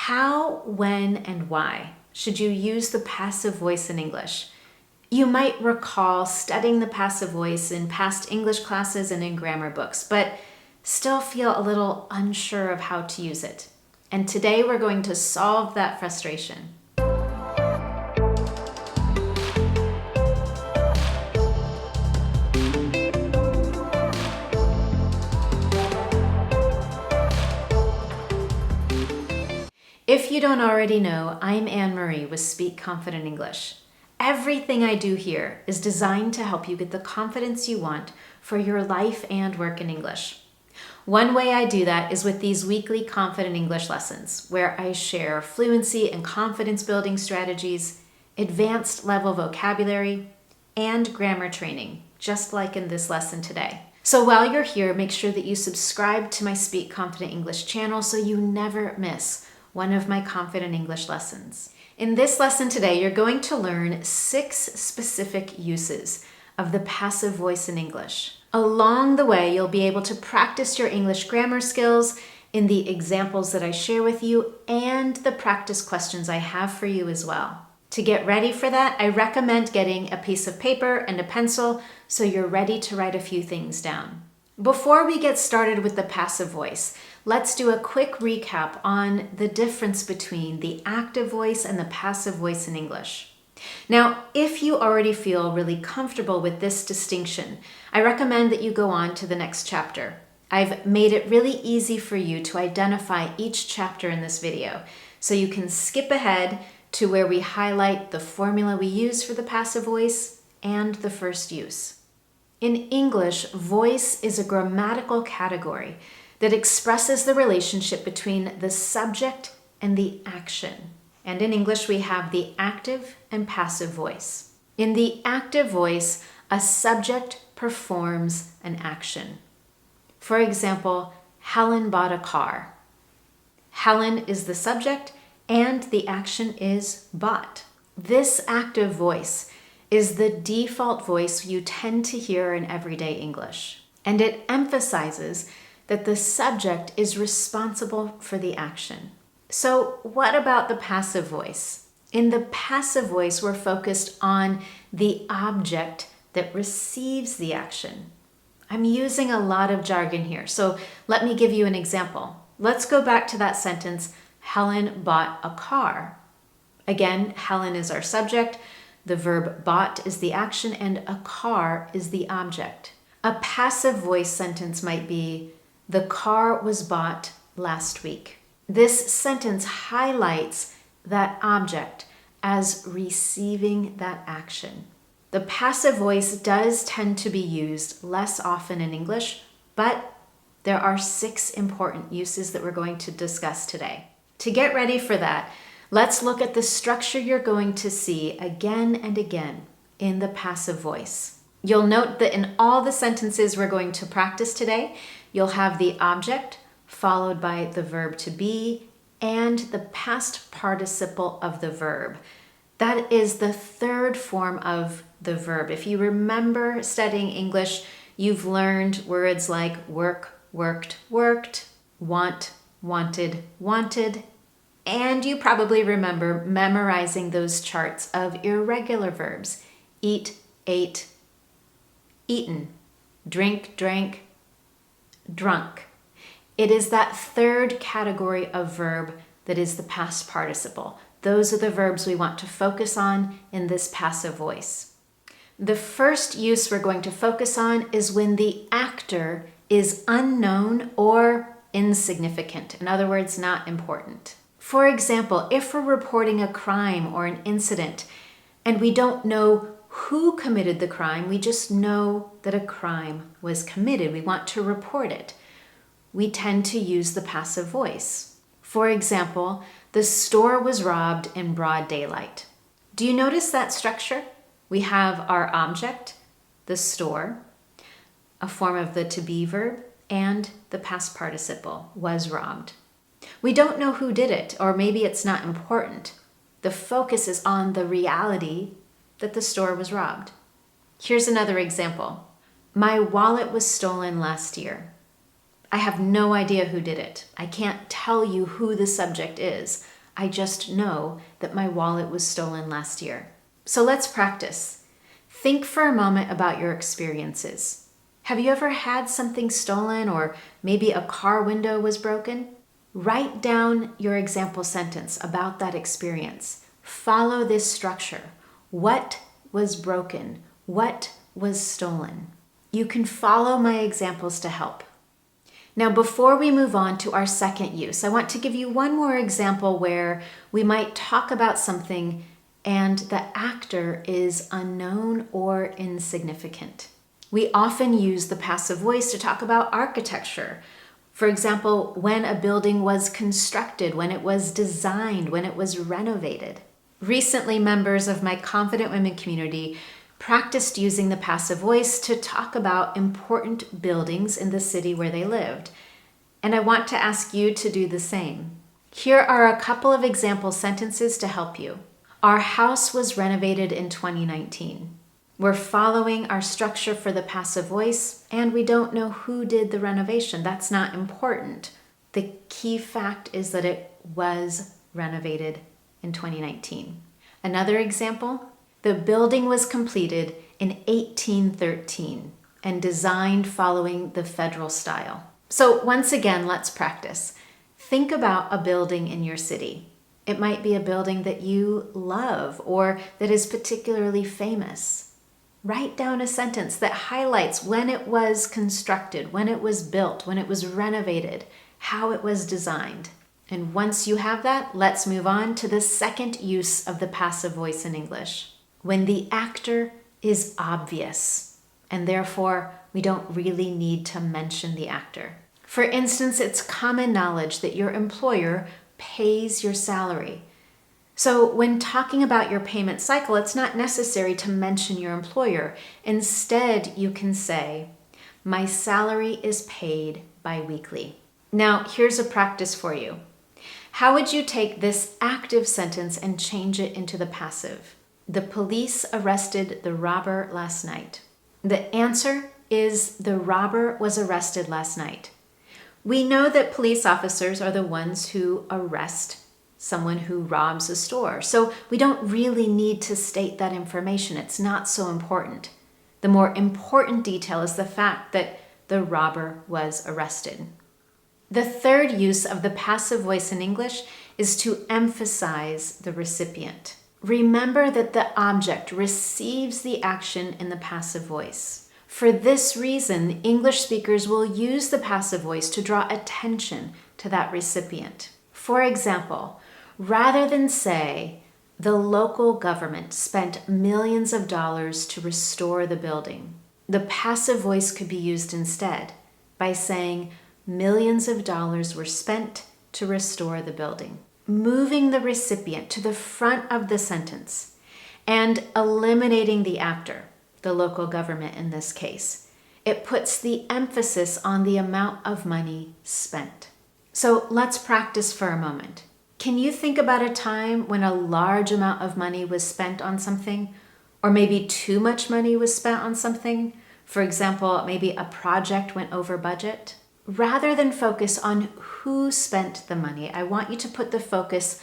How, when, and why should you use the passive voice in English? You might recall studying the passive voice in past English classes and in grammar books, but still feel a little unsure of how to use it. And today we're going to solve that frustration. If you don't already know, I'm Anne-Marie with Speak Confident English. Everything I do here is designed to help you get the confidence you want for your life and work in English. One way I do that is with these weekly Confident English lessons, where I share fluency and confidence building strategies, advanced level vocabulary, and grammar training, just like in this lesson today. So while you're here, make sure that you subscribe to my Speak Confident English channel so you never miss one of my Confident English lessons. In this lesson today, you're going to learn 6 specific uses of the passive voice in English. Along the way, you'll be able to practice your English grammar skills in the examples that I share with you and the practice questions I have for you as well. To get ready for that, I recommend getting a piece of paper and a pencil so you're ready to write a few things down. Before we get started with the passive voice, let's do a quick recap on the difference between the active voice and the passive voice in English. Now, if you already feel really comfortable with this distinction, I recommend that you go on to the next chapter. I've made it really easy for you to identify each chapter in this video, so you can skip ahead to where we highlight the formula we use for the passive voice and the first use. In English, voice is a grammatical category that expresses the relationship between the subject and the action. And in English, we have the active and passive voice. In the active voice, a subject performs an action. For example, Helen bought a car. Helen is the subject and the action is bought. This active voice is the default voice you tend to hear in everyday English. And it emphasizes that the subject is responsible for the action. So what about the passive voice? In the passive voice, we're focused on the object that receives the action. I'm using a lot of jargon here, so let me give you an example. Let's go back to that sentence, Helen bought a car. Again, Helen is our subject, the verb bought is the action, and a car is the object. A passive voice sentence might be, the car was bought last week. This sentence highlights that object as receiving that action. The passive voice does tend to be used less often in English, but there are 6 important uses that we're going to discuss today. To get ready for that, let's look at the structure you're going to see again and again in the passive voice. You'll note that in all the sentences we're going to practice today, you'll have the object followed by the verb to be and the past participle of the verb. That is the third form of the verb. If you remember studying English, you've learned words like work, worked, worked, want, wanted, wanted, and you probably remember memorizing those charts of irregular verbs. Eat, ate, eaten, drink, drank, drunk. It is that third category of verb that is the past participle. Those are the verbs we want to focus on in this passive voice. The first use we're going to focus on is when the actor is unknown or insignificant. In other words, not important. For example, if we're reporting a crime or an incident and we don't know who committed the crime, we just know that a crime was committed. We want to report it. We tend to use the passive voice. For example, the store was robbed in broad daylight. Do you notice that structure? We have our object, the store, a form of the to be verb, and the past participle, was robbed. We don't know who did it, or maybe it's not important. The focus is on the reality that the store was robbed. Here's another example. My wallet was stolen last year. I have no idea who did it. I can't tell you who the subject is. I just know that my wallet was stolen last year. So let's practice. Think for a moment about your experiences. Have you ever had something stolen, or maybe a car window was broken? Write down your example sentence about that experience. Follow this structure. What was broken? What was stolen? You can follow my examples to help. Now, before we move on to our second use, I want to give you one more example where we might talk about something and the actor is unknown or insignificant. We often use the passive voice to talk about architecture. For example, when a building was constructed, when it was designed, when it was renovated. Recently, members of my Confident Women community practiced using the passive voice to talk about important buildings in the city where they lived. And I want to ask you to do the same. Here are a couple of example sentences to help you. Our house was renovated in 2019. We're following our structure for the passive voice, and we don't know who did the renovation. That's not important. The key fact is that it was renovated in 2019. Another example, the building was completed in 1813 and designed following the federal style. So once again, let's practice. Think about a building in your city. It might be a building that you love or that is particularly famous. Write down a sentence that highlights when it was constructed, when it was built, when it was renovated, how it was designed. And once you have that, let's move on to the second use of the passive voice in English. When the actor is obvious, and therefore we don't really need to mention the actor. For instance, it's common knowledge that your employer pays your salary. So when talking about your payment cycle, it's not necessary to mention your employer. Instead, you can say, my salary is paid bi-weekly. Now, here's a practice for you. How would you take this active sentence and change it into the passive? The police arrested the robber last night. The answer is the robber was arrested last night. We know that police officers are the ones who arrest someone who robs a store, so we don't really need to state that information. It's not so important. The more important detail is the fact that the robber was arrested. The third use of the passive voice in English is to emphasize the recipient. Remember that the object receives the action in the passive voice. For this reason, English speakers will use the passive voice to draw attention to that recipient. For example, rather than say, the local government spent millions of dollars to restore the building, the passive voice could be used instead by saying, millions of dollars were spent to restore the building, moving the recipient to the front of the sentence and eliminating the actor, the local government in this case. It puts the emphasis on the amount of money spent. So let's practice for a moment. Can you think about a time when a large amount of money was spent on something, or maybe too much money was spent on something? For example, maybe a project went over budget. Rather than focus on who spent the money, I want you to put the focus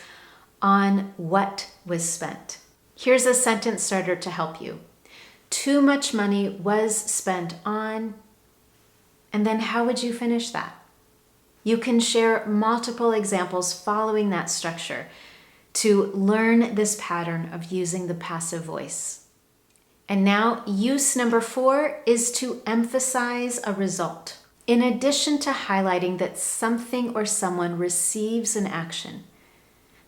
on what was spent. Here's a sentence starter to help you. Too much money was spent on, and then how would you finish that? You can share multiple examples following that structure to learn this pattern of using the passive voice. And now, use number 4 is to emphasize a result. In addition to highlighting that something or someone receives an action,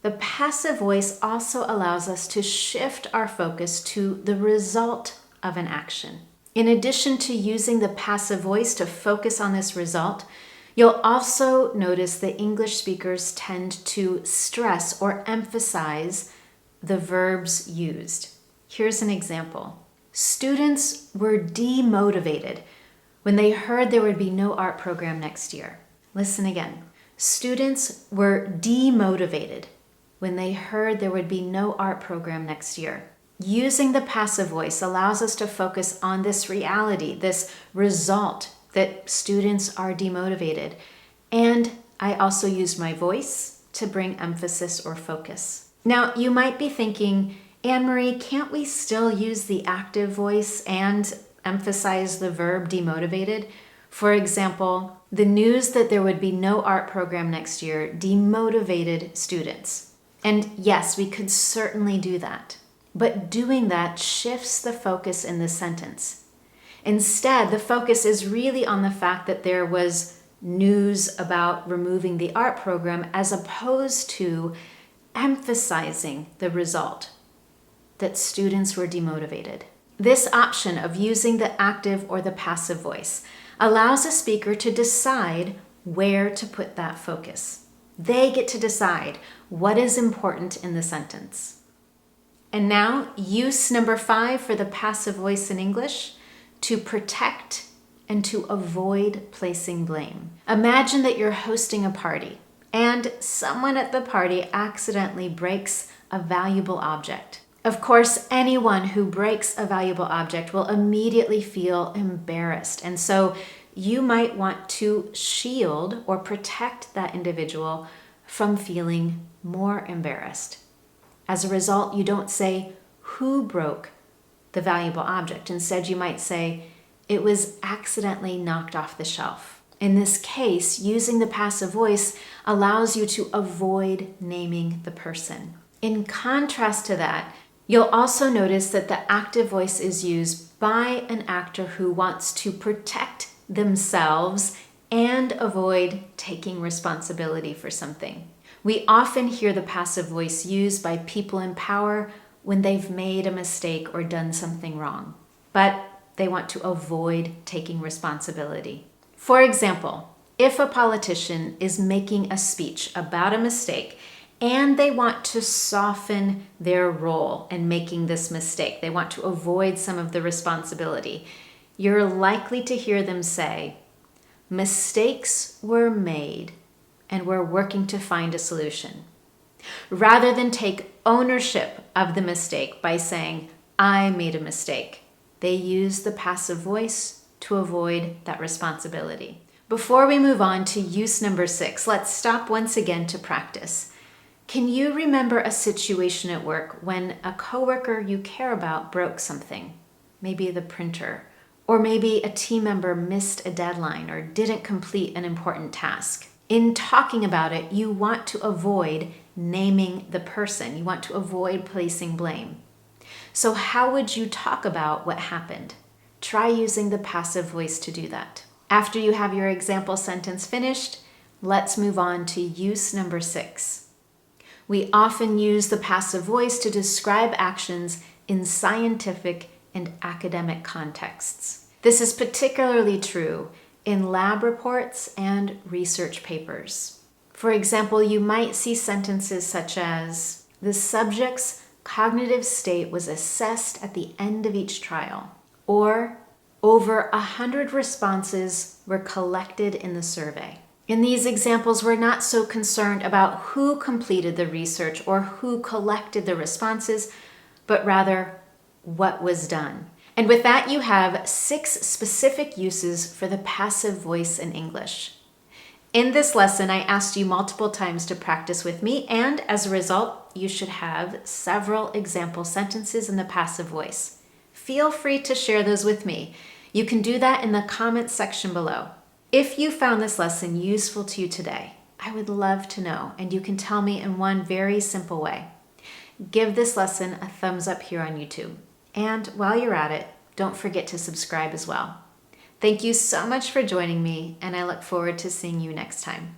the passive voice also allows us to shift our focus to the result of an action. In addition to using the passive voice to focus on this result, you'll also notice that English speakers tend to stress or emphasize the verbs used. Here's an example. Students were demotivated when they heard there would be no art program next year. Listen again. Students were demotivated when they heard there would be no art program next year. Using the passive voice allows us to focus on this reality, this result that students are demotivated. And I also used my voice to bring emphasis or focus. Now, you might be thinking, Anne-Marie, can't we still use the active voice and emphasize the verb demotivated? For example, the news that there would be no art program next year demotivated students. And yes, we could certainly do that. But doing that shifts the focus in the sentence. Instead, the focus is really on the fact that there was news about removing the art program as opposed to emphasizing the result, that students were demotivated. This option of using the active or the passive voice allows a speaker to decide where to put that focus. They get to decide what is important in the sentence. And now, use number 5 for the passive voice in English, to protect and to avoid placing blame. Imagine that you're hosting a party and someone at the party accidentally breaks a valuable object. Of course, anyone who breaks a valuable object will immediately feel embarrassed. And so you might want to shield or protect that individual from feeling more embarrassed. As a result, you don't say who broke the valuable object. Instead, you might say it was accidentally knocked off the shelf. In this case, using the passive voice allows you to avoid naming the person. In contrast to that, you'll also notice that the active voice is used by an actor who wants to protect themselves and avoid taking responsibility for something. We often hear the passive voice used by people in power when they've made a mistake or done something wrong, but they want to avoid taking responsibility. For example, if a politician is making a speech about a mistake and they want to soften their role in making this mistake, they want to avoid some of the responsibility, you're likely to hear them say, mistakes were made and we're working to find a solution, rather than take ownership of the mistake by saying, I made a mistake. They use the passive voice to avoid that responsibility. Before we move on to use number 6, let's stop once again to practice. Can you remember a situation at work when a coworker you care about broke something? Maybe the printer, or maybe a team member missed a deadline or didn't complete an important task. In talking about it, you want to avoid naming the person. You want to avoid placing blame. So how would you talk about what happened? Try using the passive voice to do that. After you have your example sentence finished, let's move on to use number 6. We often use the passive voice to describe actions in scientific and academic contexts. This is particularly true in lab reports and research papers. For example, you might see sentences such as, the subject's cognitive state was assessed at the end of each trial, or over 100 responses were collected in the survey. In these examples, we're not so concerned about who completed the research or who collected the responses, but rather what was done. And with that, you have 6 specific uses for the passive voice in English. In this lesson, I asked you multiple times to practice with me, and as a result, you should have several example sentences in the passive voice. Feel free to share those with me. You can do that in the comments section below. If you found this lesson useful to you today, I would love to know, and you can tell me in one very simple way. Give this lesson a thumbs up here on YouTube. And while you're at it, don't forget to subscribe as well. Thank you so much for joining me, and I look forward to seeing you next time.